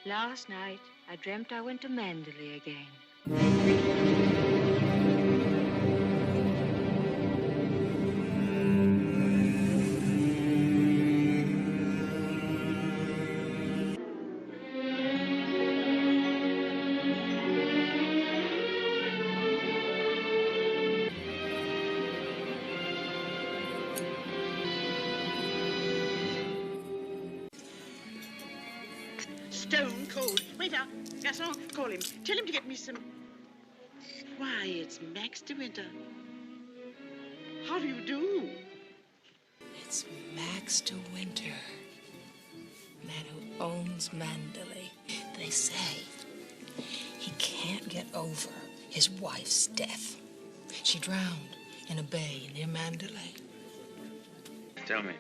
Last night, I dreamt I went to Mandalay again. Stone cold. Waiter, Gaston, call him. Tell him to get me some... Why, it's Max de Winter. How do you do? It's Max de Winter, man who owns Mandalay. They say he can't get over his wife's death. She drowned in a bay near Mandalay. Tell me,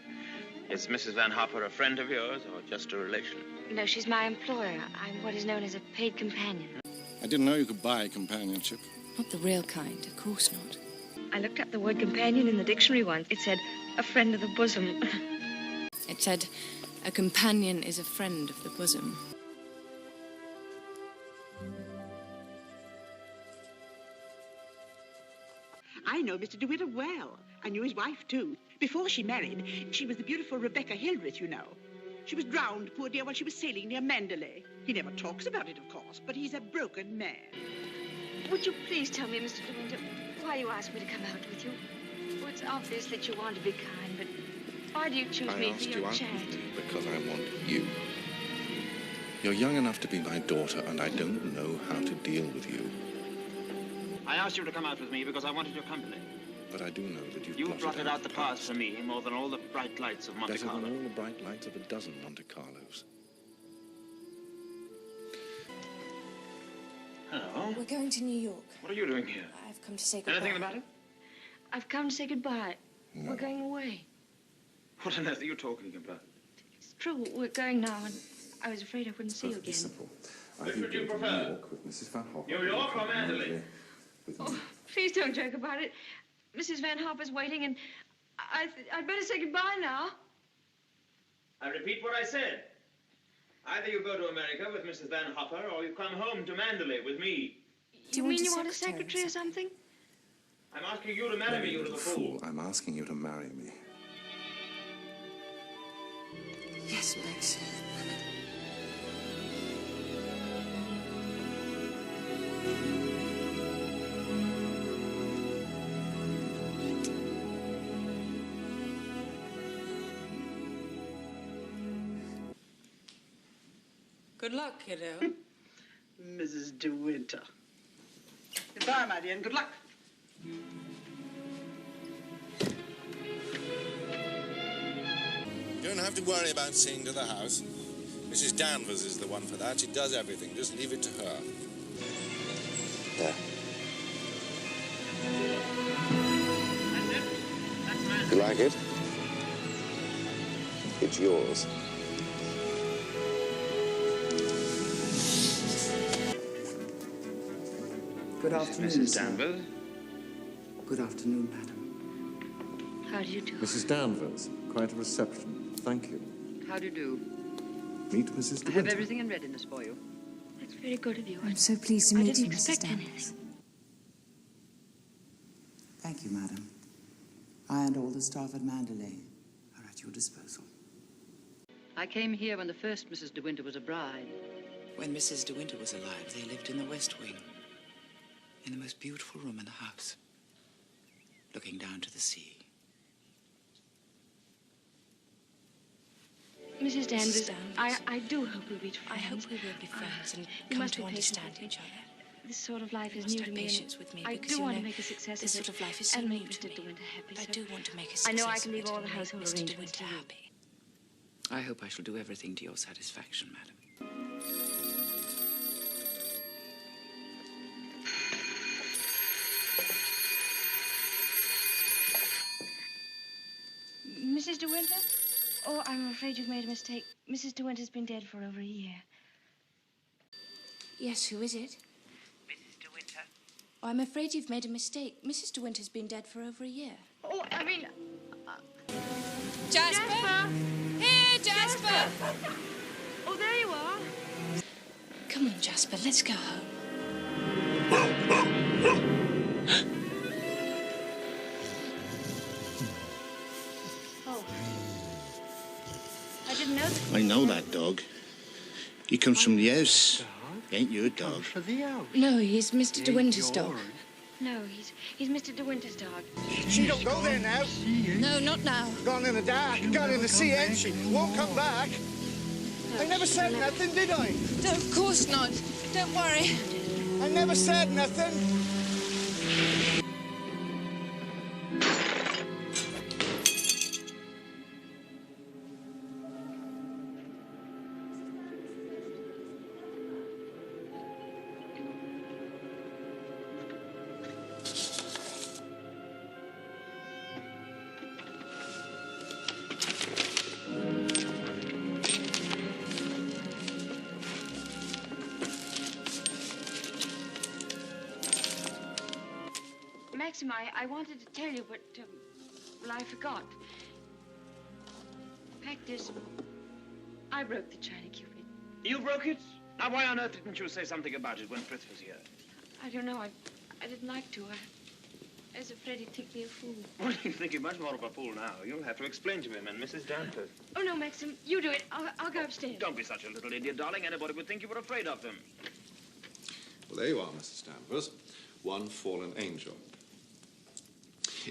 is Mrs. Van Hopper a friend of yours or just a relation? No, she's my employer. I'm what is known as a paid companion. I didn't know you could buy companionship. Not the real kind, of course not. I looked up the word companion in the dictionary once. It said, a friend of the bosom. It said, a companion is a friend of the bosom. I know Mr. de Winter well. I knew his wife, too. Before she married, she was the beautiful Rebecca Hildreth, you know. She was drowned, poor dear, while she was sailing near Mandalay. He never talks about it, of course, but he's a broken man. Would you please tell me, Mr. de Winter, why you asked me to come out with you? Well, it's obvious that you want to be kind, but why do you choose me for your chat? I asked you out because I want you. You're young enough to be my daughter, and I don't know how to deal with you. I asked you to come out with me because I wanted your company. But I do know that You've blotted out the past for me more than all the bright lights of Monte Carlo. Better than all the bright lights of a dozen Monte Carlos. Hello? We're going to New York. What are you doing here? I've come to say goodbye. Anything about it? I've come to say goodbye. No. We're going away. What on earth are you talking about? It's true, we're going now, and I was afraid I wouldn't see you again. Simple. Which would you prefer? New York with Mrs. Van Hopper. New York or Mandalay? Oh, please don't joke about it. Mrs. Van Hopper's waiting, and I'd better say goodbye now. I repeat what I said. Either you go to America with Mrs. Van Hopper, or you come home to Mandalay with me. Do you mean you want a secretary or something? I'm asking you to marry me, you little fool. I'm asking you to marry me. Yes, Max. Good luck, kiddo. Mrs. de Winter. Goodbye, my dear, and good luck. You don't have to worry about seeing to the house. Mrs. Danvers is the one for that. She does everything. Just leave it to her. There. That's it. That's Mandalay. You like it? It's yours. Good afternoon, Mrs. sir. Danvers. Good afternoon, madam. How do you do? Mrs. Danvers, quite a reception. Thank you. How do you do? Meet Mrs. De I have Winter. everything in readiness for you. That's very good of you. I'm so pleased to I meet you, didn't Mrs. expect Danvers. anything. Thank you, madam. I and all the staff at Mandalay are at your disposal. I came here when the first Mrs. de Winter was a bride. When Mrs. de Winter was alive, they lived in the West Wing, in the most beautiful room in the house, looking down to the sea. Mrs. Danvers, I do hope we'll be friends. I hope we will be friends and you come must to be patient understand with me. each other. This sort of life You is must new have to me. patience with me I because do you want know, to make a success this of it sort of life is so and new make to Mr. de me. Winter happy. I so do want to make a I success know I can of leave it all and the make household Mr. de arrangements to Winter you. happy. I hope I shall do everything to your satisfaction, madam. Mrs. de Winter? Oh, I'm afraid you've made a mistake. Mrs. de Winter's been dead for over a year. Yes, who is it? Mrs. de Winter. Oh, I'm afraid you've made a mistake. Mrs. de Winter's been dead for over a year. Oh, I mean... Jasper! Here, Jasper! Oh, there you are. Come on, Jasper, let's go home. Oh. I didn't know that. I know that dog. He comes from the house. Ain't your dog. No, he's Mr. De Winter's dog. No, he's Mr. De Winter's dog. She don't go there now. No, not now. Gone in the dark, gone in the sea, ain't she? Won't come back. No, I never said nothing, did I? No, of course not. Don't worry. I never said nothing. Maxim, I wanted to tell you, but, well, I forgot. The fact is, I broke the china cupid. You broke it? Now, why on earth didn't you say something about it when Frith was here? I don't know. I didn't like to. I was afraid he'd think me a fool. Well, you think you're much more of a fool now. You'll have to explain to him and Mrs. Danvers. Oh, no, Maxim, you do it. I'll go upstairs. Don't be such a little idiot, darling. Anybody would think you were afraid of them. Well, there you are, Mrs. Danvers. One fallen angel.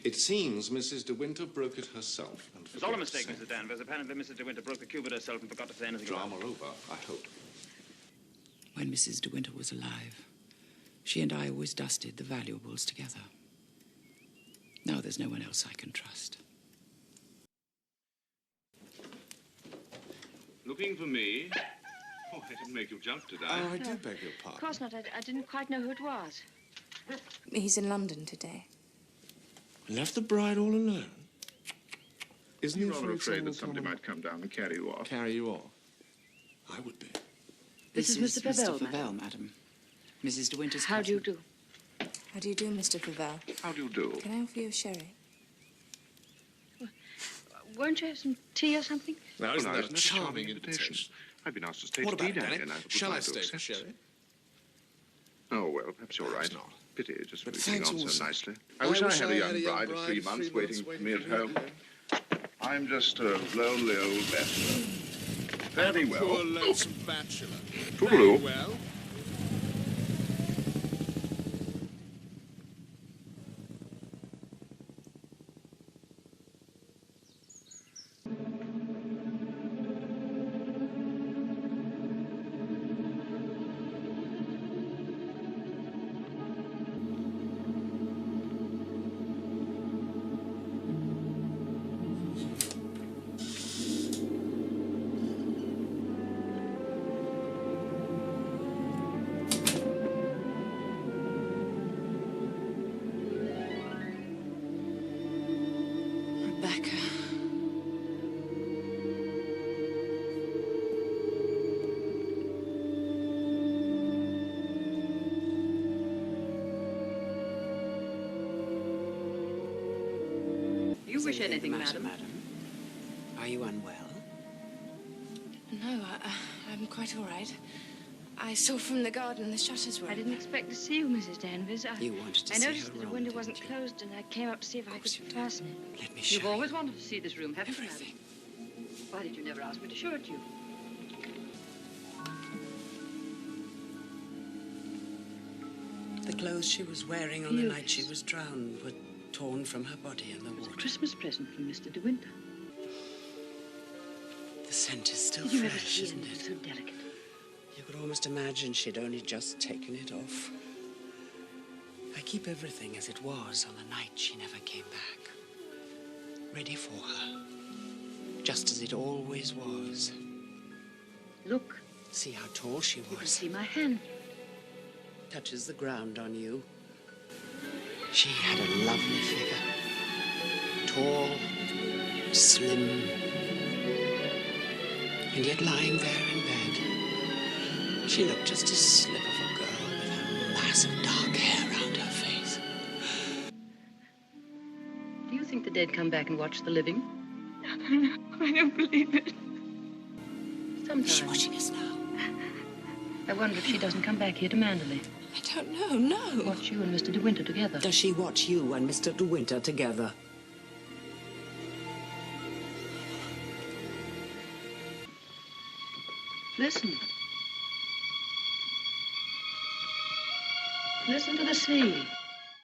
It seems Mrs. De Winter broke it herself. And It's all a mistake, Mrs. Danvers. Apparently, Mrs. De Winter broke the cupid herself and forgot to say anything Drama about it. over, I hope. When Mrs. De Winter was alive, she and I always dusted the valuables together. Now there's no one else I can trust. Looking for me? Oh, I didn't make you jump, did I? Oh, I do beg your Of pardon. course not. I didn't quite know who it was. He's in London today. Left the bride all alone. Isn't I'm he rather afraid that somebody someone might come down and carry you off. carry you off? I would be. This is Mr. Favell, Favell, madam. Mrs. De Winter's How do you cousin. do? How do you do, Mr. Favell? How do you do? Can I offer you a sherry? Won't you have some tea or something? Now, Oh, isn't no, that a isn't it charming invitation? I've been asked to stay What to tea about it, down Danny? here, and I would Shall I like to stay for accept. sherry? Oh, well, perhaps you're right. not. Pity, just for But getting thanks on also. so nicely. I wish I had a young bride of 3 months waiting for me at home. I'm just a lonely old bachelor. Very well. Poor lonesome bachelor. Toodaloo. Well. Rebecca. You wish anything, the matter, madam? Are you unwell? No, I'm quite all right. I saw from the garden the shutters were I didn't expect to see you, Mrs. Danvers. You wanted to I see noticed her that the room, window didn't wasn't you? closed, and I came up to see if I could fasten it. Let me show You've always wanted to see this room, haven't you, everything. madam? Why did you never ask me to show it to you? The clothes she was wearing on the night she was drowned were torn from her body in the It's a water. Christmas present from Mr. De Winter. The scent is still Did you ever fresh, see isn't anything it? so delicate? You could almost imagine she'd only just taken it off. I keep everything as it was on the night she never came back. Ready for her. Just as it always was. Look, See how tall she you can was. see my hand. Touches the ground on you. She had a lovely figure. Tall, slim, and yet lying there in bed, she looked just a slip of a girl with her mass of dark hair round her face. Do you think the dead come back and watch the living? I don't believe it. Sometimes. She's watching us now. I wonder if she doesn't come back here to Manderley. I don't know, no. Watch you and Mr. De Winter together. Does she watch you and Mr. De Winter together? Listen. Listen to the sea.